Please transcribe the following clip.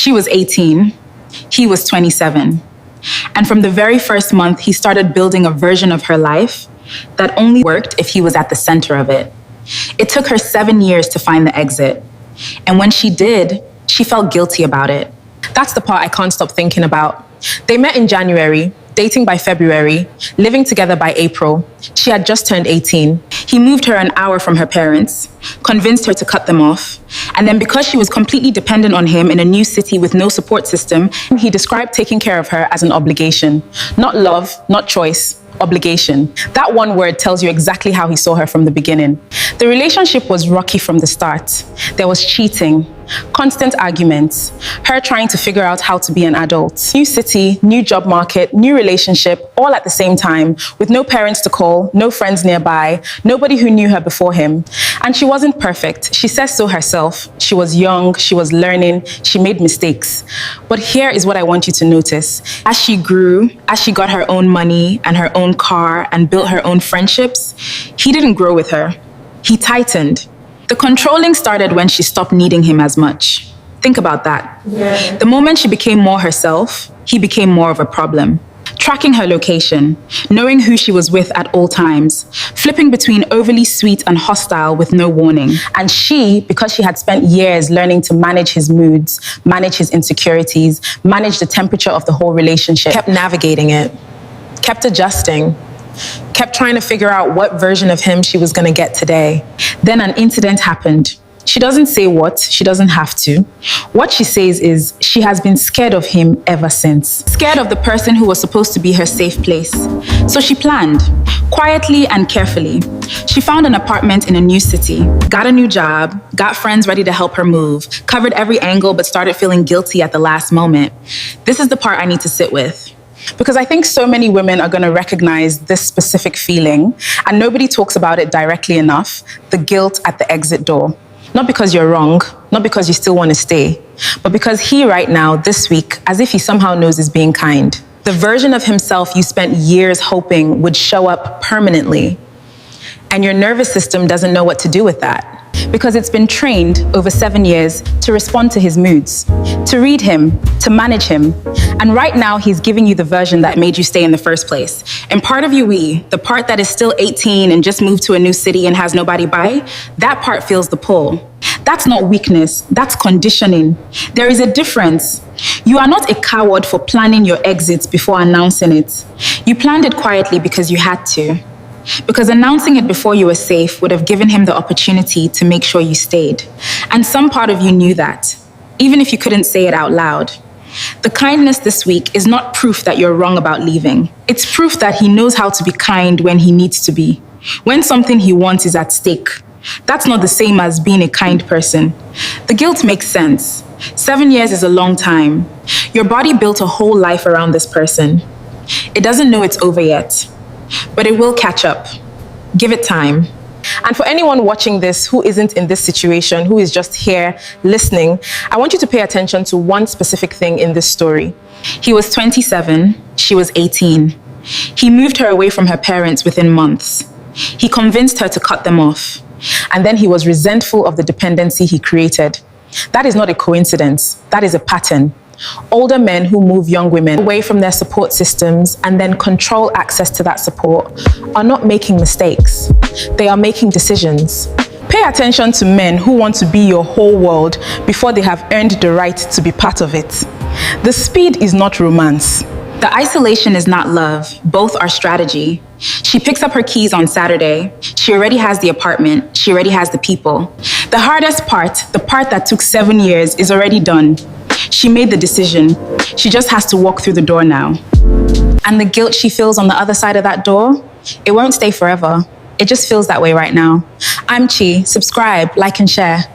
She was 18, he was 27. And from the very first month, he started building a version of her life that only worked if he was at the center of it. It took her 7 years to find the exit. And when she did, she felt guilty about it. That's the part I can't stop thinking about. They met in January, dating by February, living together by April. She had just turned 18. He moved her an hour from her parents, convinced her to cut them off. And then because she was completely dependent on him in a new city with no support system, he described taking care of her as an obligation. Not love, not choice, obligation. That one word tells you exactly how he saw her from the beginning. The relationship was rocky from the start. There was cheating, constant arguments, her trying to figure out how to be an adult. New city, new job market, new relationship, all at the same time, with no parents to call, no friends nearby, nobody who knew her before him. And she wasn't perfect. She says so herself. She was young, she was learning, she made mistakes. But here is what I want you to notice. As she grew, as she got her own money and her own car and built her own friendships, he didn't grow with her. He tightened. The controlling started when she stopped needing him as much. Think about that. Yeah. The moment she became more herself, he became more of a problem. Tracking her location, knowing who she was with at all times, flipping between overly sweet and hostile with no warning. And she, because she had spent years learning to manage his moods, manage his insecurities, manage the temperature of the whole relationship, kept navigating it, kept adjusting, kept trying to figure out what version of him she was going to get today. Then an incident happened. She doesn't say what, she doesn't have to. What she says is she has been scared of him ever since. Scared of the person who was supposed to be her safe place. So she planned, quietly and carefully. She found an apartment in a new city, got a new job, got friends ready to help her move, covered every angle but started feeling guilty at the last moment. This is the part I need to sit with. Because I think so many women are going to recognize this specific feeling, and nobody talks about it directly enough, the guilt at the exit door. Not because you're wrong, not because you still want to stay, but because he right now, this week, as if he somehow knows is being kind. The version of himself you spent years hoping would show up permanently. And your nervous system doesn't know what to do with that. Because it's been trained over 7 years to respond to his moods, to read him, to manage him. And right now, he's giving you the version that made you stay in the first place. And part of you, the part that is still 18 and just moved to a new city and has nobody by, that part feels the pull. That's not weakness, that's conditioning. There is a difference. You are not a coward for planning your exits before announcing it. You planned it quietly because you had to. Because announcing it before you were safe would have given him the opportunity to make sure you stayed. And some part of you knew that, even if you couldn't say it out loud. The kindness this week is not proof that you're wrong about leaving. It's proof that he knows how to be kind when he needs to be, when something he wants is at stake. That's not the same as being a kind person. The guilt makes sense. 7 years is a long time. Your body built a whole life around this person. It doesn't know it's over yet. But it will catch up. Give it time. And for anyone watching this who isn't in this situation, who is just here listening, I want you to pay attention to one specific thing in this story. He was 27, she was 18. He moved her away from her parents within months. He convinced her to cut them off. And then he was resentful of the dependency he created. That is not a coincidence, that is a pattern. Older men who move young women away from their support systems and then control access to that support are not making mistakes. They are making decisions. Pay attention to men who want to be your whole world before they have earned the right to be part of it. The speed is not romance. The isolation is not love. Both are strategy. She picks up her keys on Saturday. She already has the apartment. She already has the people. The hardest part, the part that took 7 years, is already done. She made the decision. She just has to walk through the door now. And the guilt she feels on the other side of that door, it won't stay forever. It just feels that way right now. I'm Chi. Subscribe, like, and share.